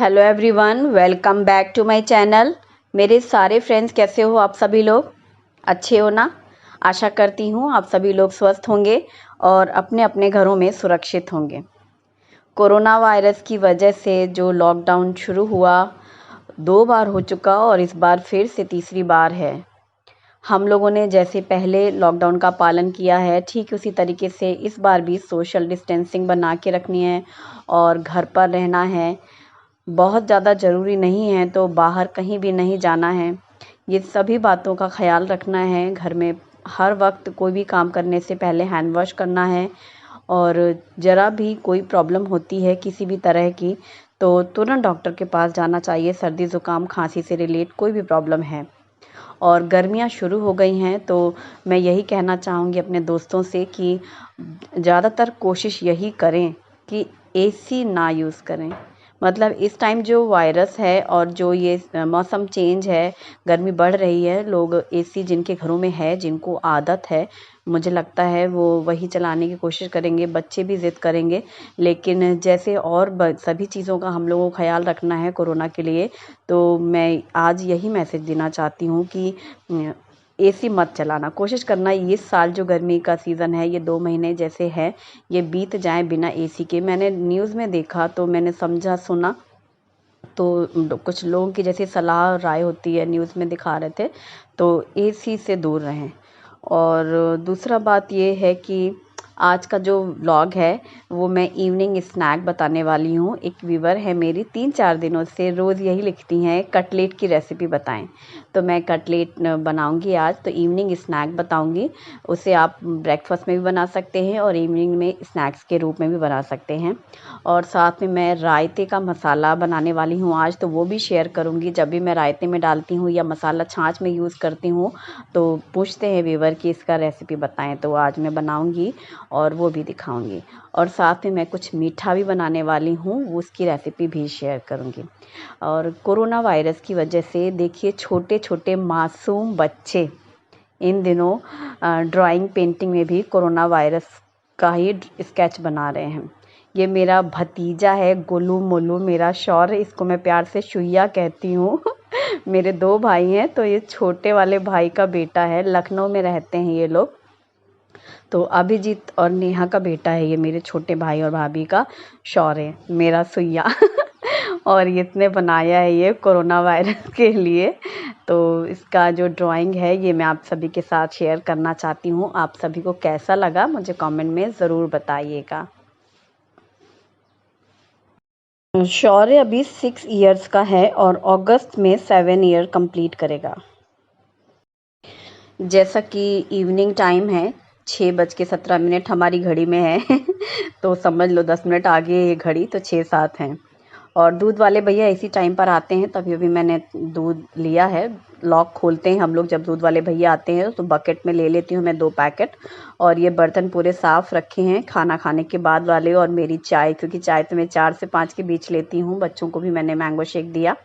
Hello everyone, welcome back to my channel. मेरे सारे friends कैसे हो आप सभी लोग? अच्छे हो ना? आशा करती हूँ आप सभी लोग स्वस्थ होंगे और अपने अपने घरों में सुरक्षित होंगे। कोरोना वायरस की वजह से जो लॉकडाउन शुरू हुआ 2 बार हो चुका और इस बार फिर से तीसरी बार है। हम लोगों ने जैसे पहले लॉकडाउन का पालन किया है ठीक उसी तरीके से इस बार भी सोशल डिस्टेंसिंग बना के रखनी है और घर पर रहना है। बहुत ज़्यादा ज़रूरी नहीं है तो बाहर कहीं भी नहीं जाना है। ये सभी बातों का ख़्याल रखना है। घर में हर वक्त कोई भी काम करने से पहले हैंड वॉश करना है और ज़रा भी कोई प्रॉब्लम होती है किसी भी तरह की तो तुरंत डॉक्टर के पास जाना चाहिए। सर्दी ज़ुकाम खांसी से रिलेट कोई भी प्रॉब्लम है और गर्मियाँ शुरू हो गई हैं तो मैं यही कहना चाहूँगी अपने दोस्तों से कि ज़्यादातर कोशिश यही करें कि एसी ना यूज़ करें। मतलब इस टाइम जो वायरस है और जो ये मौसम चेंज है, गर्मी बढ़ रही है, लोग एसी जिनके घरों में है, जिनको आदत है, मुझे लगता है वो वही चलाने की कोशिश करेंगे। बच्चे भी ज़िद करेंगे, लेकिन जैसे और सभी चीज़ों का हम लोगों को ख्याल रखना है कोरोना के लिए, तो मैं आज यही मैसेज देना चाहती हूँ कि एसी मत चलाना। कोशिश करना इस साल जो गर्मी का सीज़न है, ये 2 महीने जैसे है, ये बीत जाएँ बिना एसी के। मैंने न्यूज़ में देखा तो मैंने समझा सुना तो कुछ लोगों की जैसे सलाह राय होती है न्यूज़ में दिखा रहे थे तो एसी से दूर रहें। और दूसरा बात ये है कि आज का जो व्लॉग है वो मैं इवनिंग स्नैक बताने वाली हूँ। एक व्यूवर है मेरी 3-4 दिनों से रोज़ यही लिखती हैं कटलेट की रेसिपी बताएं, तो मैं कटलेट बनाऊंगी आज। तो इवनिंग स्नैक बताऊंगी, उसे आप ब्रेकफास्ट में भी बना सकते हैं और इवनिंग में स्नैक्स के रूप में भी बना सकते हैं। और साथ में मैं रायते का मसाला बनाने वाली हूँ आज, तो वो भी शेयर करूँगी। जब भी मैं रायते में डालती हूँ या मसाला छाछ में यूज़ करती हूँ तो पूछते हैं व्यूवर कि इसका रेसिपी बताएं, तो आज मैं बनाऊँगी और वो भी दिखाऊंगी। और साथ में मैं कुछ मीठा भी बनाने वाली हूँ, उसकी रेसिपी भी शेयर करूँगी। और कोरोना वायरस की वजह से देखिए छोटे छोटे मासूम बच्चे इन दिनों ड्राइंग पेंटिंग में भी कोरोना वायरस का ही स्केच बना रहे हैं। ये मेरा भतीजा है गोलू मोलू, मेरा शौर्य, इसको मैं प्यार से शुइया कहती हूँ। मेरे 2 भाई हैं, तो ये छोटे वाले भाई का बेटा है, लखनऊ में रहते हैं ये लोग। तो अभिजीत और नेहा का बेटा है ये मेरे छोटे भाई और भाभी का शौर्य, मेरा सुइया। और इसने बनाया है ये कोरोना वायरस के लिए। तो इसका जो ड्राइंग है ये मैं आप सभी के साथ शेयर करना चाहती हूँ। आप सभी को कैसा लगा मुझे कमेंट में ज़रूर बताइएगा। शौर्य अभी 6 इयर्स का है और अगस्त में 7 ईयर कंप्लीट करेगा। जैसा कि इवनिंग टाइम है, 6:17 हमारी घड़ी में है। तो समझ लो 10 मिनट आगे ये घड़ी, तो 6-7 हैं। और दूध वाले भैया इसी टाइम पर आते हैं, तभी अभी मैंने दूध लिया है। लॉक खोलते हैं हम लोग जब दूध वाले भैया आते हैं, तो बकेट में ले लेती हूँ मैं 2 पैकेट। और ये बर्तन पूरे साफ़ रखे हैं खाना खाने के बाद वाले, और मेरी चाय, क्योंकि चाय तो मैं 4 से 5 के बीच लेती हूँ। बच्चों को भी मैंने मैंगो शेक दिया,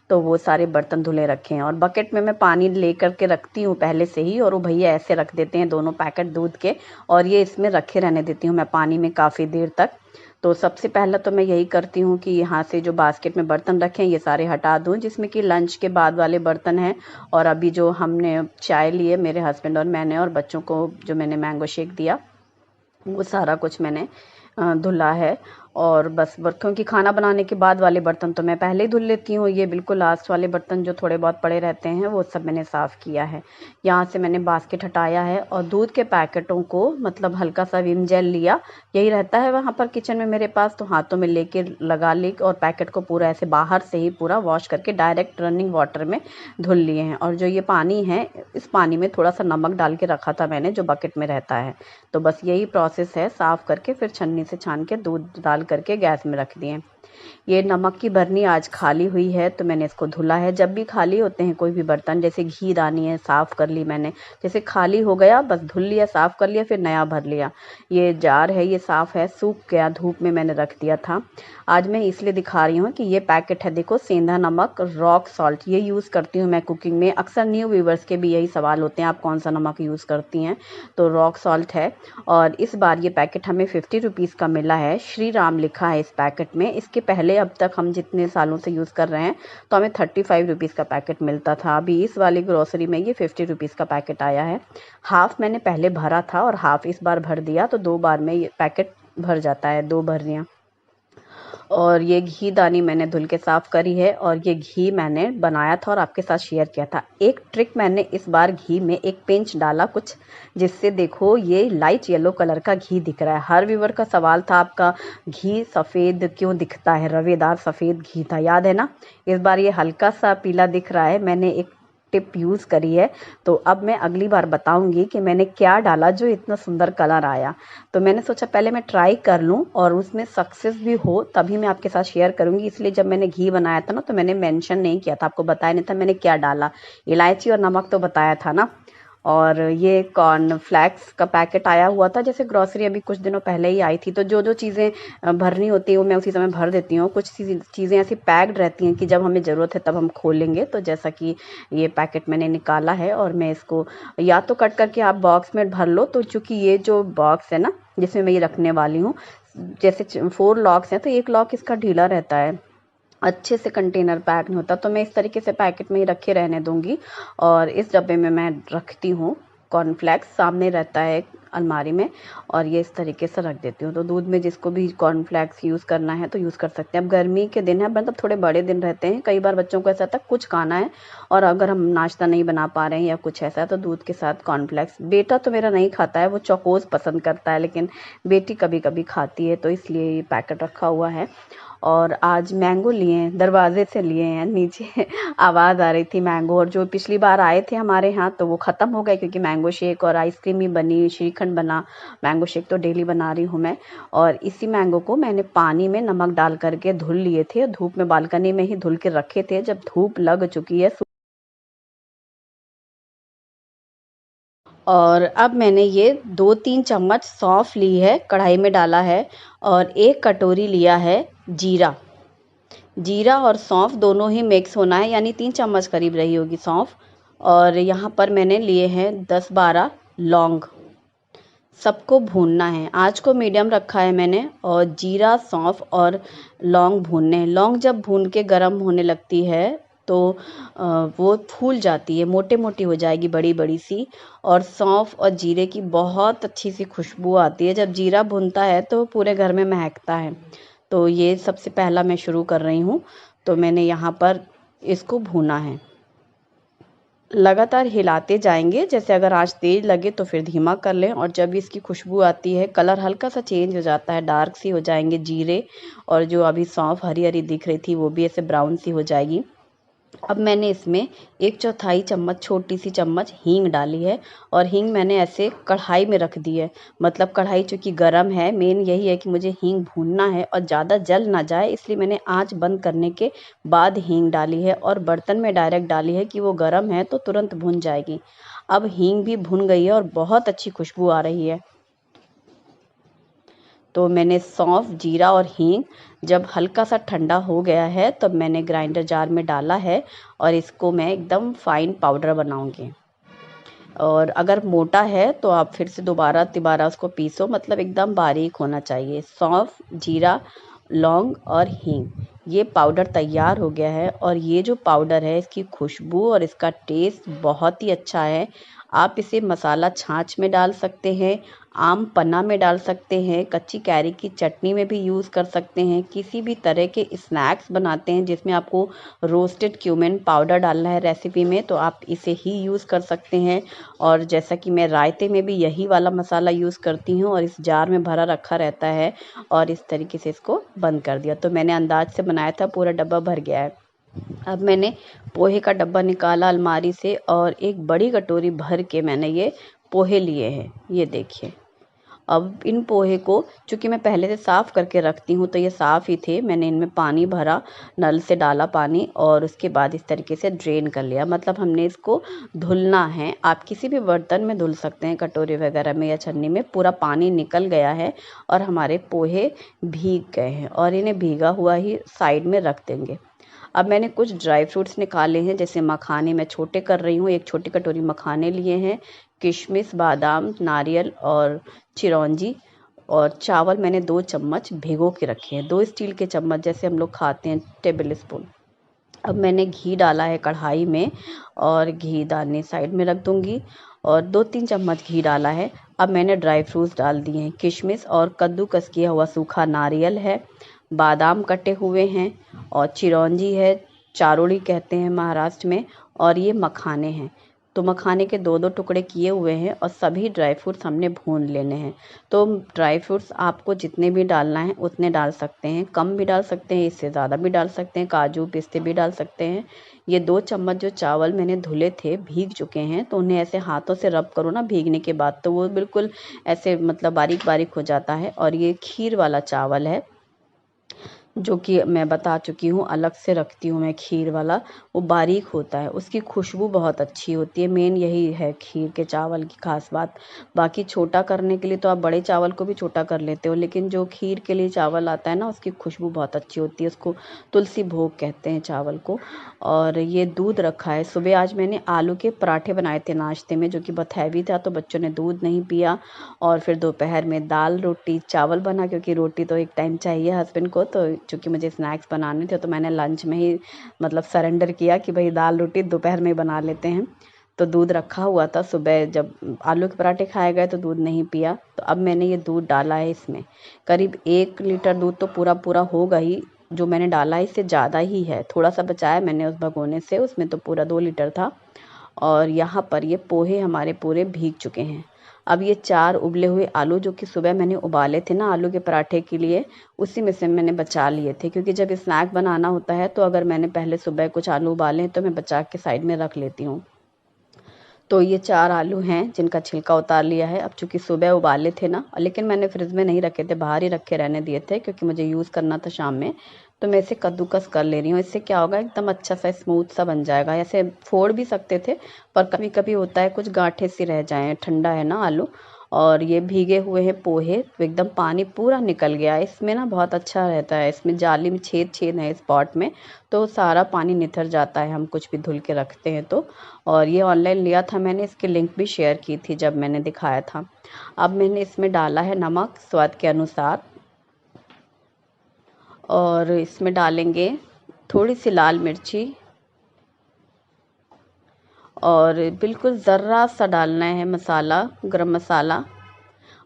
तो वो सारे बर्तन धुले रखे हैं। और बकेट में मैं पानी लेकर के रखती हूँ पहले से ही, और वो भैया ऐसे रख देते हैं दोनों पैकेट दूध के, और ये इसमें रखे रहने देती हूँ मैं पानी में काफ़ी देर तक। तो सबसे पहला तो मैं यही करती हूँ कि यहाँ से जो बास्केट में बर्तन रखे हैं ये सारे हटा दूँ, जिसमें कि लंच के बाद वाले बर्तन हैं। और अभी जो हमने चाय ली है मेरे हस्बैंड और मैंने, और बच्चों को जो मैंने मैंगो शेक दिया, वो सारा कुछ मैंने धुला है। और बस बर्तनों की खाना बनाने के बाद वाले बर्तन तो मैं पहले ही धुल लेती हूँ। ये बिल्कुल लास्ट वाले बर्तन जो थोड़े बहुत पड़े रहते हैं वो सब मैंने साफ़ किया है। यहाँ से मैंने बास्केट हटाया है और दूध के पैकेटों को मतलब हल्का सा विम जेल लिया, यही रहता है वहाँ पर किचन में मेरे पास, तो हाथों में लेके लगा ली और पैकेट को पूरा ऐसे बाहर से ही पूरा वॉश करके डायरेक्ट रनिंग वाटर में धुल लिए हैं। और जो ये पानी है, इस पानी में थोड़ा सा नमक डाल के रखा था मैंने जो बकेट में रहता है। तो बस यही प्रोसेस है, साफ़ करके फिर छन्नी से छान के दूध डाल करके गैस में रख दिए। ये नमक की बरनी आज खाली हुई है तो मैंने इसको धुला है। जब भी खाली होते हैं कोई भी बर्तन, जैसे घी दानी है साफ़ कर ली मैंने, जैसे खाली हो गया बस धुल लिया, साफ़ कर लिया, फिर नया भर लिया। ये जार है ये साफ़ है, सूख गया, धूप में मैंने रख दिया था। आज मैं इसलिए दिखा रही हूँ कि ये पैकेट है, देखो, सेंधा नमक रॉक सॉल्ट, ये यूज़ करती हूँ मैं कुकिंग में। अक्सर न्यू व्यूवर्स के भी यही सवाल होते हैं आप कौन सा नमक यूज़ करती हैं, तो रॉक सॉल्ट है। और इस बार ये पैकेट हमें 50 रुपीज़ का मिला है। श्री राम लिखा है इस पैकेट में। इसके के पहले अब तक हम जितने सालों से यूज़ कर रहे हैं तो हमें 35 रुपीज़ का पैकेट मिलता था। अभी इस वाली ग्रोसरी में ये 50 रुपीज़ का पैकेट आया है। हाफ़ मैंने पहले भरा था और हाफ़ इस बार भर दिया, तो 2 बार में ये पैकेट भर जाता है, 2 भरियाँ। और ये घी दानी मैंने धुल के साफ़ करी है और ये घी मैंने बनाया था और आपके साथ शेयर किया था। एक ट्रिक मैंने इस बार घी में एक पिंच डाला कुछ, जिससे देखो ये लाइट येलो कलर का घी दिख रहा है। हर व्यूअर का सवाल था आपका, घी सफ़ेद क्यों दिखता है, रवेदार सफ़ेद घी था, याद है ना। इस बार ये हल्का सा पीला दिख रहा है। मैंने एक टिप यूज़ करी है, तो अब मैं अगली बार बताऊंगी कि मैंने क्या डाला जो इतना सुंदर कलर आया। तो मैंने सोचा पहले मैं ट्राई कर लूं और उसमें सक्सेस भी हो तभी मैं आपके साथ शेयर करूंगी। इसलिए जब मैंने घी बनाया था ना तो मैंने मेंशन नहीं किया था, आपको बताया नहीं था मैंने क्या डाला। इलायची और नमक तो बताया था ना। और ये कॉर्नफ्लेक्स का पैकेट आया हुआ था, जैसे ग्रोसरी अभी कुछ दिनों पहले ही आई थी, तो जो जो चीज़ें भरनी होती हैं वो मैं उसी समय भर देती हूँ। कुछ चीज़ें ऐसी पैक्ड रहती हैं कि जब हमें ज़रूरत है तब हम खोलेंगे। तो जैसा कि ये पैकेट मैंने निकाला है और मैं इसको या तो कट करके आप बॉक्स में भर लो, तो चूँकि ये जो बॉक्स है ना जिसमें मैं ये रखने वाली हूँ, जैसे 4 लॉक्स हैं तो एक लॉक इसका ढीला रहता है, अच्छे से कंटेनर पैक नहीं होता, तो मैं इस तरीके से पैकेट में ही रखे रहने दूंगी। और इस डब्बे में मैं रखती हूँ कॉर्नफ्लेक्स, सामने रहता है अलमारी में, और ये इस तरीके से रख देती हूँ। तो दूध में जिसको भी कॉर्नफ्लेक्स यूज़ करना है तो यूज़ कर सकते हैं। अब गर्मी के दिन है, मतलब थोड़े बड़े दिन रहते हैं, कई बार बच्चों को ऐसा था कुछ खाना है और अगर हम नाश्ता नहीं बना पा रहे हैं या कुछ ऐसा है तो दूध के साथ कॉर्नफ्लेक्स। बेटा तो मेरा नहीं खाता है, वो चौकोस पसंद करता है, लेकिन बेटी कभी कभी खाती है, तो इसलिए ये पैकेट रखा हुआ है। और आज मैंगो लिए हैं, दरवाजे से लिए हैं, नीचे आवाज़ आ रही थी मैंगो, और जो पिछली बार आए थे हमारे यहाँ तो वो ख़त्म हो गए क्योंकि मैंगो शेक और आइसक्रीम ही बनी, श्रीखंड बना। मैंगो शेक तो डेली बना रही हूँ मैं। और इसी मैंगो को मैंने पानी में नमक डाल करके धुल लिए थे, धूप में बालकनी में ही धुल के रखे थे। जब धूप लग चुकी है और अब मैंने ये 2-3 चम्मच सौंफ ली है, कढ़ाई में डाला है, और 1 कटोरी लिया है जीरा। जीरा और सौंफ दोनों ही मिक्स होना है, यानी 3 चम्मच करीब रही होगी सौंफ। और यहाँ पर मैंने लिए हैं 10-12 लौंग। सबको भूनना है, आँच को मीडियम रखा है मैंने, और जीरा, सौंफ और लौंग भूनने हैं। लौंग जब भून के गर्म होने लगती है तो वो फूल जाती है, मोटे मोटी हो जाएगी, बड़ी बड़ी सी। और सौंफ और जीरे की बहुत अच्छी सी खुशबू आती है। जब जीरा भुनता है तो पूरे घर में महकता है। तो ये सबसे पहला मैं शुरू कर रही हूँ। तो मैंने यहाँ पर इसको भूना है, लगातार हिलाते जाएंगे। जैसे अगर आंच तेज लगे तो फिर धीमा कर लें, और जब इसकी खुशबू आती है, कलर हल्का सा चेंज हो जाता है, डार्क सी हो जाएंगे जीरे, और जो अभी सौंफ हरी हरी दिख रही थी वो भी ऐसे ब्राउन सी हो जाएगी। अब मैंने इसमें 1/4 चम्मच, छोटी सी चम्मच हींग डाली है, और हींग मैंने ऐसे कढ़ाई में रख दी है। मतलब कढ़ाई चूँकि गर्म है, मेन यही है कि मुझे हींग भूनना है और ज़्यादा जल ना जाए, इसलिए मैंने आंच बंद करने के बाद हींग डाली है, और बर्तन में डायरेक्ट डाली है कि वो गर्म है तो तुरंत भुन जाएगी। अब हींग भी भुन गई है और बहुत अच्छी खुशबू आ रही है। तो मैंने सौंफ, जीरा और हींग जब हल्का सा ठंडा हो गया है तब मैंने ग्राइंडर जार में डाला है, और इसको मैं एकदम फाइन पाउडर बनाऊंगी। और अगर मोटा है तो आप फिर से दोबारा तिबारा उसको पीसो, मतलब एकदम बारीक होना चाहिए। सौंफ, जीरा, लौंग और हींग, ये पाउडर तैयार हो गया है। और ये जो पाउडर है इसकी खुशबू और इसका टेस्ट बहुत ही अच्छा है। आप इसे मसाला छाछ में डाल सकते हैं, आम पन्ना में डाल सकते हैं, कच्ची कैरी की चटनी में भी यूज़ कर सकते हैं, किसी भी तरह के स्नैक्स बनाते हैं जिसमें आपको रोस्टेड क्यूमिन पाउडर डालना है रेसिपी में, तो आप इसे ही यूज़ कर सकते हैं। और जैसा कि मैं रायते में भी यही वाला मसाला यूज़ करती हूँ, और इस जार में भरा रखा रहता है, और इस तरीके से इसको बंद कर दिया। तो मैंने अंदाज से बनाया था, पूरा डब्बा भर गया है। अब मैंने पोहे का डब्बा निकाला अलमारी से, और एक बड़ी कटोरी भर के मैंने ये पोहे लिए हैं, ये देखिए। अब इन पोहे को चूँकि मैं पहले से साफ़ करके रखती हूँ तो ये साफ़ ही थे, मैंने इनमें पानी भरा, नल से डाला पानी, और उसके बाद इस तरीके से ड्रेन कर लिया। मतलब हमने इसको धुलना है, आप किसी भी बर्तन में धुल सकते हैं, कटोरी वगैरह में या छन्नी में। पूरा पानी निकल गया है और हमारे पोहे भीग गए हैं, और इन्हें भीगा हुआ ही साइड में रख देंगे। अब मैंने कुछ ड्राई फ्रूट्स निकाले हैं, जैसे मखाने मैं छोटे कर रही हूँ, 1 छोटी कटोरी मखाने लिए हैं, किशमिश, बादाम, नारियल और चिरौंजी, और चावल मैंने 2 चम्मच भिगो के रखे हैं, 2 स्टील के चम्मच जैसे हम लोग खाते हैं, टेबल स्पून। अब मैंने घी डाला है कढ़ाई में और घी दाने साइड में रख दूंगी और 2-3 चम्मच घी डाला है। अब मैंने ड्राई फ्रूट्स डाल दिए हैं, किशमिश और कद्दूकस किया हुआ सूखा नारियल है, बादाम कटे हुए हैं और चिरौंजी है, चारोली कहते हैं महाराष्ट्र में, और ये मखाने हैं। तो मखाने के 2-2 टुकड़े किए हुए हैं और सभी ड्राई फ्रूट्स हमने भून लेने हैं। तो ड्राई फ्रूट्स आपको जितने भी डालना है उतने डाल सकते हैं, कम भी डाल सकते हैं, इससे ज़्यादा भी डाल सकते हैं, काजू पिस्ते भी डाल सकते हैं। ये 2 चम्मच जो चावल मैंने धुले थे भीग चुके हैं, तो उन्हें ऐसे हाथों से रब करो ना भीगने के बाद, तो वो बिल्कुल ऐसे मतलब बारीक बारीक हो जाता है। और ये खीर वाला चावल है जो कि मैं बता चुकी हूँ, अलग से रखती हूँ मैं खीर वाला, वो बारीक होता है, उसकी खुशबू बहुत अच्छी होती है। मेन यही है खीर के चावल की खास बात। बाकी छोटा करने के लिए तो आप बड़े चावल को भी छोटा कर लेते हो, लेकिन जो खीर के लिए चावल आता है ना, उसकी खुशबू बहुत अच्छी होती है, उसको तुलसी भोग कहते हैं चावल को। और ये दूध रखा है, सुबह आज मैंने आलू के पराठे बनाए थे नाश्ते में, जो कि बहुत हैवी था, तो बच्चों ने दूध नहीं पिया। और फिर दोपहर में दाल रोटी चावल बना, क्योंकि रोटी तो एक टाइम चाहिए हस्बैंड को, तो चूँकि मुझे स्नैक्स बनाने थे तो मैंने लंच में ही मतलब सरेंडर किया कि भाई दाल रोटी दोपहर में बना लेते हैं। तो दूध रखा हुआ था, सुबह जब आलू के पराठे खाए गए तो दूध नहीं पिया, तो अब मैंने ये दूध डाला है इसमें। करीब 1 लीटर दूध तो पूरा पूरा होगा ही, जो मैंने डाला है इससे ज़्यादा ही है, थोड़ा सा बचाया मैंने उस भगोने से, उसमें तो पूरा 2 लीटर था। और यहाँ पर ये पोहे हमारे पूरे भीग चुके हैं। अब ये 4 उबले हुए आलू जो कि सुबह मैंने उबाले थे ना आलू के पराठे के लिए, उसी में से मैंने बचा लिए थे, क्योंकि जब स्नैक बनाना होता है तो अगर मैंने पहले सुबह कुछ आलू उबाले हैं तो मैं बचा के साइड में रख लेती हूँ। तो ये 4 आलू हैं जिनका छिलका उतार लिया है। अब चूँकि सुबह उबाले थे ना, लेकिन मैंने फ्रिज में नहीं रखे थे, बाहर ही रखे रहने दिए थे, क्योंकि मुझे यूज़ करना था शाम में। तो मैं इसे कद्दूकस कर ले रही हूँ, इससे क्या होगा एकदम अच्छा सा स्मूथ सा बन जाएगा। ऐसे फोड़ भी सकते थे, पर कभी कभी होता है कुछ गांठें सी रह जाएं, ठंडा है ना आलू। और ये भीगे हुए हैं पोहे, तो एकदम पानी पूरा निकल गया है इसमें ना, बहुत अच्छा रहता है इसमें, जाली में छेद छेद है इस पॉट में, तो सारा पानी निथर जाता है हम कुछ भी धुल के रखते हैं तो। और ये ऑनलाइन लिया था मैंने, इसकी लिंक भी शेयर की थी जब मैंने दिखाया था। अब मैंने इसमें डाला है नमक स्वाद के अनुसार, और इसमें डालेंगे थोड़ी सी लाल मिर्ची, और बिल्कुल ज़र्रा सा डालना है मसाला, गरम मसाला।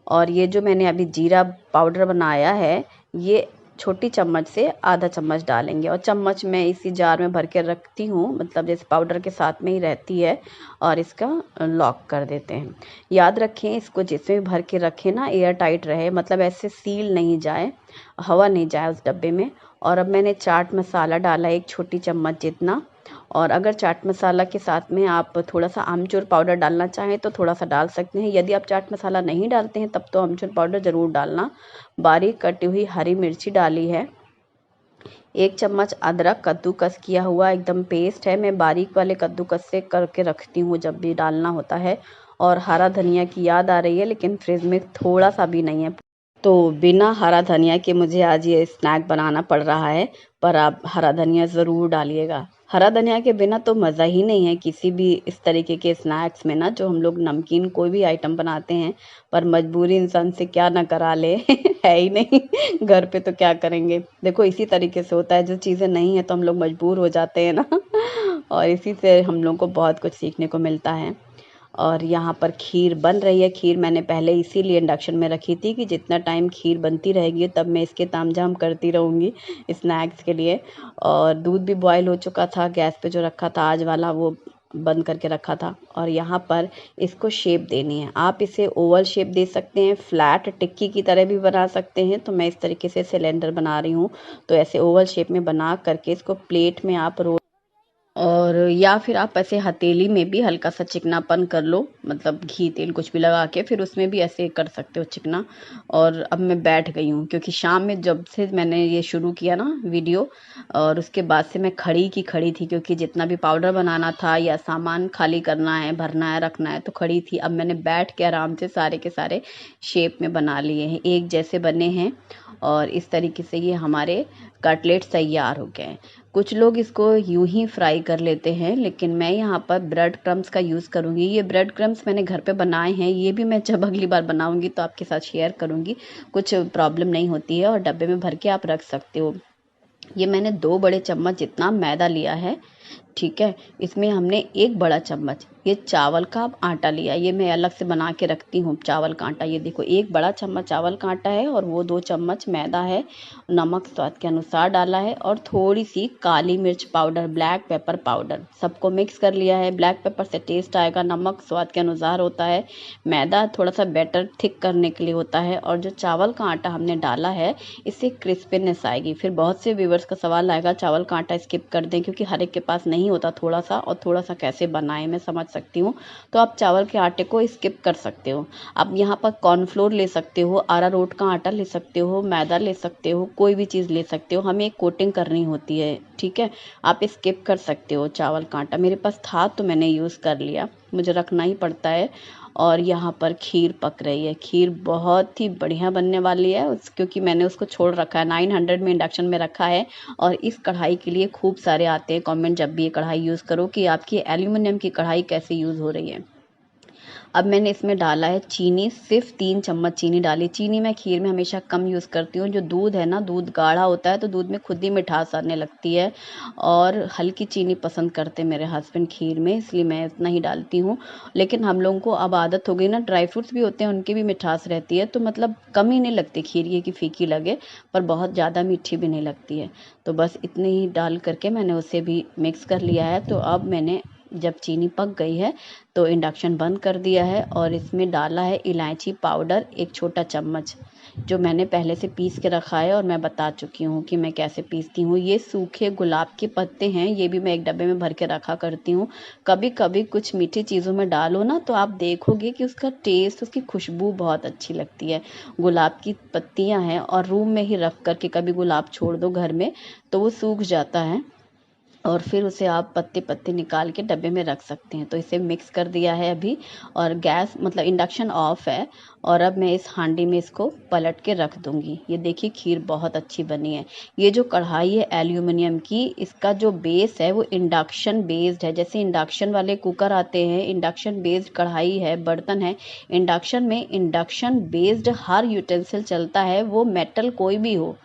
और ये जो मैंने अभी जीरा पाउडर बनाया है, ये छोटी चम्मच से आधा चम्मच डालेंगे, और चम्मच मैं इसी जार में भर के रखती हूँ, मतलब जैसे पाउडर के साथ में ही रहती है। और इसका लॉक कर देते हैं। याद रखें इसको जिसमें भी भर के रखें ना, एयर टाइट रहे, मतलब ऐसे सील नहीं जाए, हवा नहीं जाए उस डब्बे में। और अब मैंने चाट मसाला डाला 1 छोटी चम्मच जितना, और अगर चाट मसाला के साथ में आप थोड़ा सा आमचूर पाउडर डालना चाहें तो थोड़ा सा डाल सकते हैं। यदि आप चाट मसाला नहीं डालते हैं तब तो आमचूर पाउडर ज़रूर डालना। बारीक कटी हुई हरी मिर्ची डाली है, 1 चम्मच अदरक कद्दूकस किया हुआ एकदम पेस्ट है, मैं बारीक वाले कद्दूकस से करके रखती हूँ जब भी डालना होता है। और हरा धनिया की याद आ रही है, लेकिन फ्रिज में थोड़ा सा भी नहीं है, तो बिना हरा धनिया के मुझे आज ये स्नैक बनाना पड़ रहा है। पर आप हरा धनिया ज़रूर डालिएगा, हरा धनिया के बिना तो मज़ा ही नहीं है किसी भी इस तरीके के स्नैक्स में ना, जो हम लोग नमकीन कोई भी आइटम बनाते हैं। पर मजबूरी इंसान से क्या ना करा ले है ही नहीं, घर पे तो क्या करेंगे। देखो इसी तरीके से होता है, जो चीज़ें नहीं है तो हम लोग मजबूर हो जाते हैं ना और इसी से हम लोग को बहुत कुछ सीखने को मिलता है। और यहाँ पर खीर बन रही है, खीर मैंने पहले इसीलिए इंडक्शन में रखी थी कि जितना टाइम खीर बनती रहेगी तब मैं इसके तामझाम करती रहूँगी स्नैक्स के लिए। और दूध भी बॉयल हो चुका था, गैस पे जो रखा था आज वाला वो बंद करके रखा था। और यहाँ पर इसको शेप देनी है, आप इसे ओवल शेप दे सकते हैं, फ्लैट टिक्की की तरह भी बना सकते हैं। तो मैं इस तरीके से सिलेंडर बना रही हूँ, तो ऐसे ओवल शेप में बना करके इसको प्लेट में आप रोल, और या फिर आप ऐसे हथेली में भी हल्का सा चिकनापन कर लो, मतलब घी तेल कुछ भी लगा के फिर उसमें भी ऐसे कर सकते हो चिकना। और अब मैं बैठ गई हूँ, क्योंकि शाम में जब से मैंने ये शुरू किया ना वीडियो, और उसके बाद से मैं खड़ी की खड़ी थी, क्योंकि जितना भी पाउडर बनाना था या सामान खाली करना है, भरना है, रखना है, तो खड़ी थी। अब मैंने बैठ के आराम से सारे के सारे शेप में बना लिए हैं, एक जैसे बने हैं। और इस तरीके से ये हमारे कटलेट तैयार हो गए हैं। कुछ लोग इसको यूं ही फ्राई कर लेते हैं, लेकिन मैं यहाँ पर ब्रेड क्रम्स का यूज़ करूँगी। ये ब्रेड क्रम्स मैंने घर पे बनाए हैं, ये भी मैं जब अगली बार बनाऊँगी तो आपके साथ शेयर करूँगी। कुछ प्रॉब्लम नहीं होती है और डब्बे में भर के आप रख सकते हो। ये मैंने 2 बड़े चम्मच जितना मैदा लिया है, ठीक है। इसमें हमने 1 बड़ा चम्मच ये चावल का आटा लिया, ये मैं अलग से बना के रखती हूँ चावल का आटा। ये देखो 1 बड़ा चम्मच चावल का आटा है और वो 2 चम्मच मैदा है। नमक स्वाद के अनुसार डाला है और थोड़ी सी काली मिर्च पाउडर, ब्लैक पेपर पाउडर, सबको मिक्स कर लिया है। ब्लैक पेपर से टेस्ट आएगा, नमक स्वाद के अनुसार होता है, मैदा थोड़ा सा बैटर थिक करने के लिए होता है और जो चावल का आटा हमने डाला है इससे क्रिस्पीनेस आएगी। फिर बहुत से व्यूवर्स का सवाल आएगा चावल का आटा स्किप कर दें, क्योंकि हर एक के पास नहीं होता थोड़ा सा, और थोड़ा सा कैसे बनाएं मैं समझ सकती हूँ, तो आप चावल के आटे को स्किप कर सकते हो। आप यहाँ पर कॉर्नफ्लोर ले सकते हो, अरारोट का आटा ले सकते हो, मैदा ले सकते हो, कोई भी चीज़ ले सकते हो। हमें एक कोटिंग करनी होती है, ठीक है। आप स्किप कर सकते हो चावल का आटा, मेरे पास था तो मैंने यूज़ कर लिया, मुझे रखना ही पड़ता है। और यहाँ पर खीर पक रही है, खीर बहुत ही बढ़िया बनने वाली है क्योंकि मैंने उसको छोड़ रखा है, 900 में इंडक्शन में रखा है। और इस कढ़ाई के लिए खूब सारे आते हैं कमेंट जब भी ये कढ़ाई यूज़ करो कि आपकी एल्यूमिनियम की कढ़ाई कैसे यूज़ हो रही है। अब मैंने इसमें डाला है चीनी, सिर्फ 3 चम्मच चीनी डाली। चीनी मैं खीर में हमेशा कम यूज़ करती हूँ, जो दूध है ना, दूध गाढ़ा होता है तो दूध में खुद ही मिठास आने लगती है और हल्की चीनी पसंद करते मेरे हस्बैंड खीर में, इसलिए मैं इतना ही डालती हूँ। लेकिन हम लोगों को अब आदत हो गई ना, ड्राई फ्रूट्स भी होते हैं उनकी भी मिठास रहती है, तो मतलब कम ही नहीं लगती खीर, ये कि फीकी लगे, पर बहुत ज़्यादा मीठी भी नहीं लगती है। तो बस इतने ही डाल करके मैंने उसे भी मिक्स कर लिया है। तो अब मैंने जब चीनी पक गई है तो इंडक्शन बंद कर दिया है और इसमें डाला है इलायची पाउडर 1 छोटा चम्मच, जो मैंने पहले से पीस के रखा है और मैं बता चुकी हूँ कि मैं कैसे पीसती हूँ। ये सूखे गुलाब के पत्ते हैं, ये भी मैं एक डब्बे में भर के रखा करती हूँ। कभी कभी कुछ मीठी चीज़ों में डालो ना तो आप देखोगे कि उसका टेस्ट, उसकी खुशबू बहुत अच्छी लगती है। गुलाब की पत्तियाँ हैं और रूम में ही रख कर के कभी गुलाब छोड़ दो घर में तो वो सूख जाता है और फिर उसे आप पत्ते पत्ते निकाल के डब्बे में रख सकते हैं। तो इसे मिक्स कर दिया है अभी और गैस मतलब इंडक्शन ऑफ है और अब मैं इस हांडी में इसको पलट के रख दूंगी। ये देखिए खीर बहुत अच्छी बनी है। ये जो कढ़ाई है एल्यूमिनियम की, इसका जो बेस है वो इंडक्शन बेस्ड है। जैसे इंडक्शन वाले कुकर आते हैं, इंडक्शन बेस्ड कढ़ाई है, बर्तन है। इंडक्शन में इंडक्शन बेस्ड हर यूटेंसिल चलता है, वो मेटल कोई भी हो,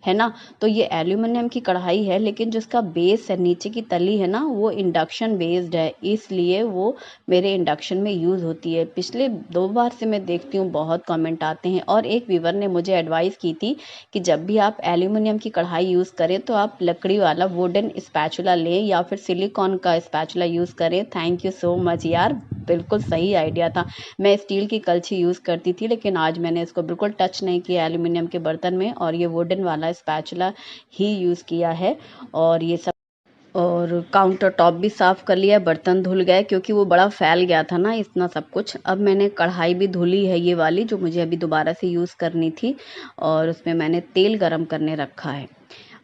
है ना। तो ये एल्यूमिनियम की कढ़ाई है, लेकिन जो इसका बेस है, नीचे की तली है ना, वो इंडक्शन बेस्ड है, इसलिए वो मेरे इंडक्शन में यूज़ होती है। पिछले 2 बार से मैं देखती हूँ बहुत कमेंट आते हैं और एक व्यूवर ने मुझे एडवाइस की थी कि जब भी आप एल्यूमिनियम की कढ़ाई यूज़ करें तो आप लकड़ी वाला वुडन स्पैचुला लें या फिर सिलिकॉन का स्पैचुला यूज़ करें। थैंक यू सो मच यार, बिल्कुल सही आइडिया था। मैं स्टील की कलछी यूज़ करती थी, लेकिन आज मैंने इसको बिल्कुल टच नहीं किया एल्यूमिनियम के बर्तन में और ये वुडन वाला स्पैचुला ही यूज़ किया है। और ये सब, और काउंटर टॉप भी साफ़ कर लिया, बर्तन धुल गए क्योंकि वो बड़ा फैल गया था ना इतना सब कुछ। अब मैंने कढ़ाई भी धुली है, ये वाली जो मुझे अभी दोबारा से यूज़ करनी थी, और उसमें मैंने तेल गरम करने रखा है।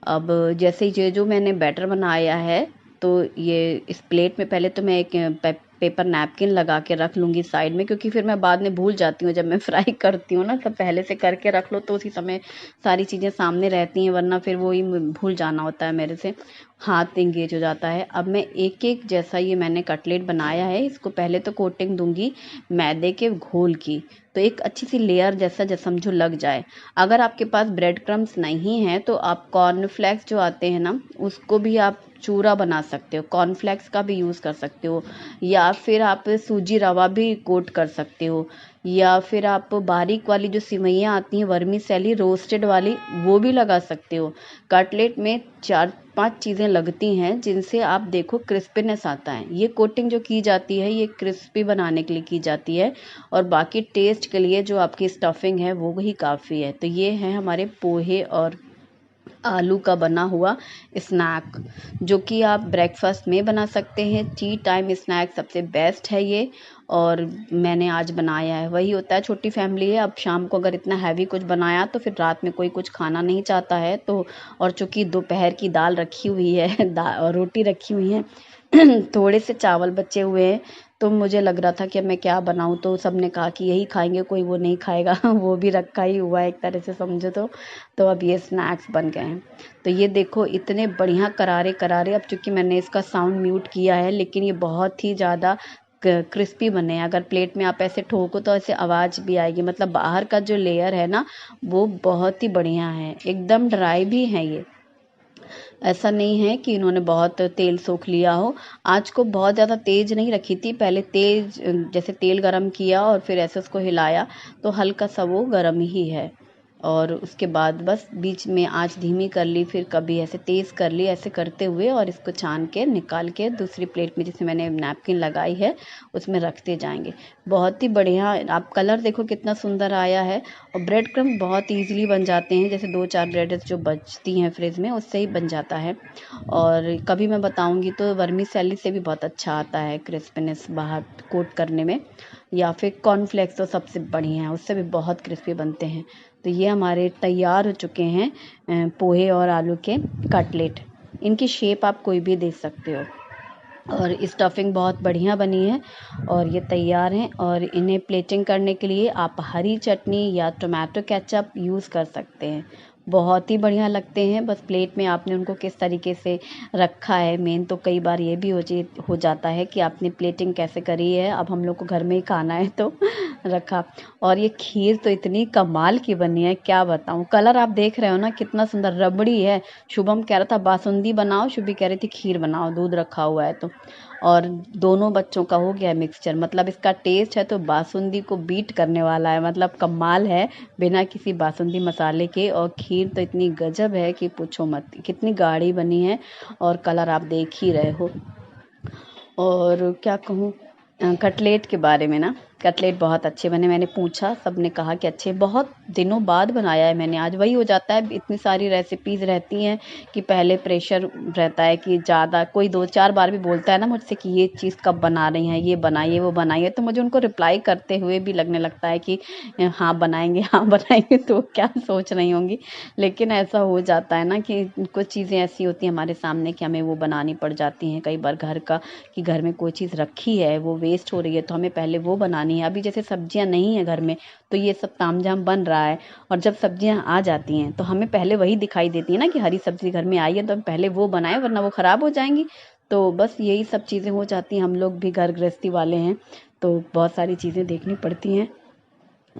अब जैसे ये जो मैंने बैटर बनाया है, तो ये इस प्लेट में पहले तो मैं एक पेपर नैपकिन लगा के रख लूँगी साइड में, क्योंकि फिर मैं बाद में भूल जाती हूँ जब मैं फ्राई करती हूँ ना, तो पहले से करके रख लो तो उसी समय सारी चीज़ें सामने रहती हैं, वरना फिर वो ही भूल जाना होता है मेरे से, हाथ एंगेज हो जाता है। अब मैं एक एक जैसा ये मैंने कटलेट बनाया है, इसको पहले तो कोटिंग दूंगी मैदे के घोल की, तो एक अच्छी सी लेयर जैसा समझो लग जाए। अगर आपके पास ब्रेड क्रम्स नहीं है तो आप कॉर्नफ्लेक्स जो आते हैं ना, उसको भी आप चूरा बना सकते हो, कॉर्नफ्लेक्स का भी यूज़ कर सकते हो, या फिर आप सूजी रवा भी कोट कर सकते हो, या फिर आप बारीक वाली जो सिवैयाँ आती हैं वर्मीसेली रोस्टेड वाली, वो भी लगा सकते हो। कटलेट में 4-5 चीज़ें लगती हैं जिनसे आप देखो क्रिस्पीनेस आता है। ये कोटिंग जो की जाती है ये क्रिस्पी बनाने के लिए की जाती है, और बाकी टेस्ट के लिए जो आपकी स्टफिंग है वो ही काफ़ी है। तो ये है हमारे पोहे और आलू का बना हुआ स्नैक, जो कि आप ब्रेकफास्ट में बना सकते हैं। टी टाइम स्नैक सबसे बेस्ट है ये, और मैंने आज बनाया है। वही होता है, छोटी फैमिली है, अब शाम को अगर इतना हैवी कुछ बनाया तो फिर रात में कोई कुछ खाना नहीं चाहता है, तो और चूंकि दोपहर की दाल रखी हुई है और रोटी रखी हुई है, थोड़े से चावल बचे हुए हैं, तो मुझे लग रहा था कि अब मैं क्या बनाऊँ, तो सबने कहा कि यही खाएंगे, कोई वो नहीं खाएगा। वो भी रखा ही हुआ है एक तरह से समझो तो अब ये स्नैक्स बन गए हैं। तो ये देखो इतने बढ़िया करारे करारे, अब चूंकि मैंने इसका साउंड म्यूट किया है, लेकिन ये बहुत ही ज़्यादा क्रिस्पी बने हैं। अगर प्लेट में आप ऐसे ठोको तो ऐसे आवाज़ भी आएगी, मतलब बाहर का जो लेयर है ना वो बहुत ही बढ़िया है, एकदम ड्राई भी है ये। ऐसा नहीं है कि इन्होंने बहुत तेल सोख लिया हो। आँच को बहुत ज़्यादा तेज़ नहीं रखी थी, पहले तेज़ जैसे तेल गरम किया और फिर ऐसे उसको हिलाया, तो हल्का सा वो गरम ही है। और उसके बाद बस बीच में आँच धीमी कर ली, फिर कभी ऐसे तेज़ कर ली, ऐसे करते हुए और इसको छान के निकाल के दूसरी प्लेट में जिसमें मैंने नैपकिन लगाई है उसमें रखते जाएंगे। बहुत ही बढ़िया, आप कलर देखो कितना सुंदर आया है। और ब्रेड क्रम्ब बहुत ईजिली बन जाते हैं, जैसे 2-4 ब्रेड जो बचती हैं फ्रिज में उससे ही बन जाता है। और कभी मैं बताऊंगी तो वर्मीसेली से भी बहुत अच्छा आता है क्रिस्पीनेस बाहर कोट करने में, या फिर कॉर्नफ्लेक्स तो सबसे बढ़िया है, उससे भी बहुत क्रिस्पी बनते हैं। तो ये हमारे तैयार हो चुके हैं पोहे और आलू के कटलेट। इनकी शेप आप कोई भी दे सकते हो, और स्टफिंग बहुत बढ़िया बनी है और ये तैयार हैं। और इन्हें प्लेटिंग करने के लिए आप हरी चटनी या टोमेटो केचप यूज़ कर सकते हैं, बहुत ही बढ़िया लगते हैं। बस प्लेट में आपने उनको किस तरीके से रखा है मेन, तो कई बार ये भी हो जाता है कि आपने प्लेटिंग कैसे करी है, अब हम लोग को घर में ही खाना है तो रखा। और ये खीर तो इतनी कमाल की बनी है, क्या बताऊँ। कलर आप देख रहे हो ना कितना सुंदर रबड़ी है। शुभम कह रहा था बासुंदी बनाओ, शुभी कह रही थी खीर बनाओ, दूध रखा हुआ है तो। और दोनों बच्चों का हो गया है मिक्सचर, मतलब इसका टेस्ट है तो बासुंदी को बीट करने वाला है, मतलब कमाल है बिना किसी बासुंदी मसाले के। और खीर तो इतनी गजब है कि पूछो मत, कितनी गाढ़ी बनी है और कलर आप देख ही रहे हो। और क्या कहूँ कटलेट के बारे में ना, कटलेट बहुत अच्छे बने। मैंने पूछा, सबने कहा कि अच्छे, बहुत दिनों बाद बनाया है मैंने आज। वही हो जाता है, इतनी सारी रेसिपीज़ रहती हैं कि पहले प्रेशर रहता है कि ज़्यादा, कोई 2-4 बार भी बोलता है ना मुझसे कि ये चीज़ कब बना रही हैं, ये बनाइए वो बनाइए, तो मुझे उनको रिप्लाई करते हुए भी लगने लगता है कि हाँ बनाएंगे हाँ बनाएंगे, तो क्या सोच रही होंगी। लेकिन ऐसा हो जाता है ना कि कुछ चीज़ें ऐसी होती हैं हमारे सामने कि हमें वो बनानी पड़ जाती हैं। कई बार घर का, कि घर में कोई चीज़ रखी है वो वेस्ट हो रही है तो हमें पहले वो बनानी है। अभी जैसे सब्जियां नहीं है घर में तो ये सब तामझाम बन रहा है, और जब सब्जियां आ जाती हैं तो हमें पहले वही दिखाई देती है ना कि हरी सब्जी घर में आई है, तो हम पहले वो बनाएं वरना वो खराब हो जाएंगी। तो बस यही सब चीज़ें हो जाती हैं, हम लोग भी घर गृहस्थी वाले हैं तो बहुत सारी चीज़ें देखनी पड़ती हैं।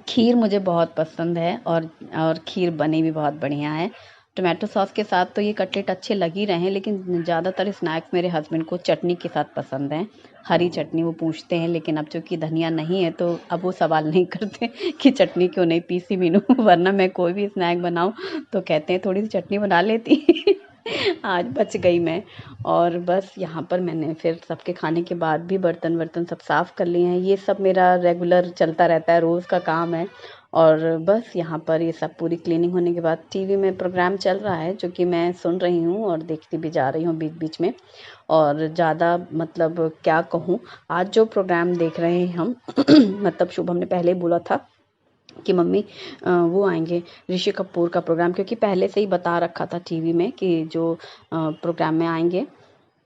खीर मुझे बहुत पसंद है, और खीर बनी भी बहुत बढ़िया है। टोमेटो सॉस के साथ तो ये कटलेट अच्छे लग ही रहे हैं, लेकिन ज़्यादातर स्नैक्स मेरे हस्बैंड को चटनी के साथ पसंद है। हरी चटनी वो पूछते हैं, लेकिन अब चूंकि धनिया नहीं है तो अब वो सवाल नहीं करते कि चटनी क्यों नहीं पीसी मीनू, वरना मैं कोई भी स्नैक बनाऊं तो कहते हैं थोड़ी सी चटनी बना लेती। आज बच गई मैं। और बस यहाँ पर मैंने फिर सबके खाने के बाद भी बर्तन वर्तन सब साफ़ कर लिए हैं। ये सब मेरा रेगुलर चलता रहता है, रोज़ का काम है। और बस यहाँ पर ये सब पूरी क्लीनिंग होने के बाद टीवी में प्रोग्राम चल रहा है जो कि मैं सुन रही हूँ और देखती भी जा रही हूँ बीच बीच में। और ज़्यादा मतलब क्या कहूँ, आज जो प्रोग्राम देख रहे हैं हम मतलब शुभम ने पहले ही बोला था कि मम्मी वो आएंगे ऋषि कपूर का प्रोग्राम, क्योंकि पहले से ही बता रखा था टीवी में कि जो प्रोग्राम में आएंगे,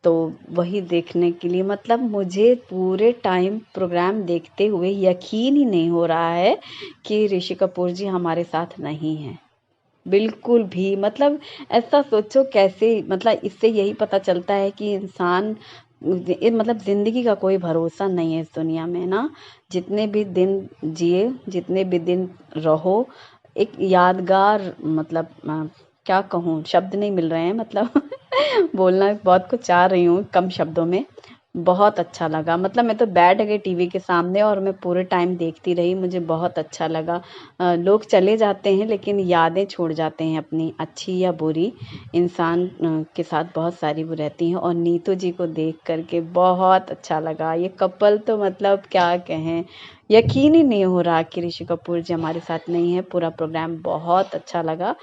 तो वही देखने के लिए, मतलब मुझे पूरे टाइम प्रोग्राम देखते हुए यकीन ही नहीं हो रहा है कि ऋषि कपूर जी हमारे साथ नहीं हैं बिल्कुल भी। मतलब ऐसा सोचो कैसे, मतलब इससे यही पता चलता है कि इंसान मतलब जिंदगी का कोई भरोसा नहीं है इस दुनिया में ना। जितने भी दिन जिए, जितने भी दिन रहो, एक यादगार, मतलब क्या कहूँ, शब्द नहीं मिल रहे हैं, मतलब बोलना बहुत कुछ चाह रही हूँ कम शब्दों में। बहुत अच्छा लगा, मतलब मैं तो बैठ गई टीवी के सामने और मैं पूरे टाइम देखती रही, मुझे बहुत अच्छा लगा। लोग चले जाते हैं लेकिन यादें छोड़ जाते हैं अपनी, अच्छी या बुरी, इंसान के साथ बहुत सारी वो रहती हैं। और नीतू जी को देख करके बहुत अच्छा लगा। ये कपल तो मतलब क्या कहें, यकीन ही नहीं हो रहा कि ऋषि कपूर जी हमारे साथ नहीं है। पूरा प्रोग्राम बहुत अच्छा लगा।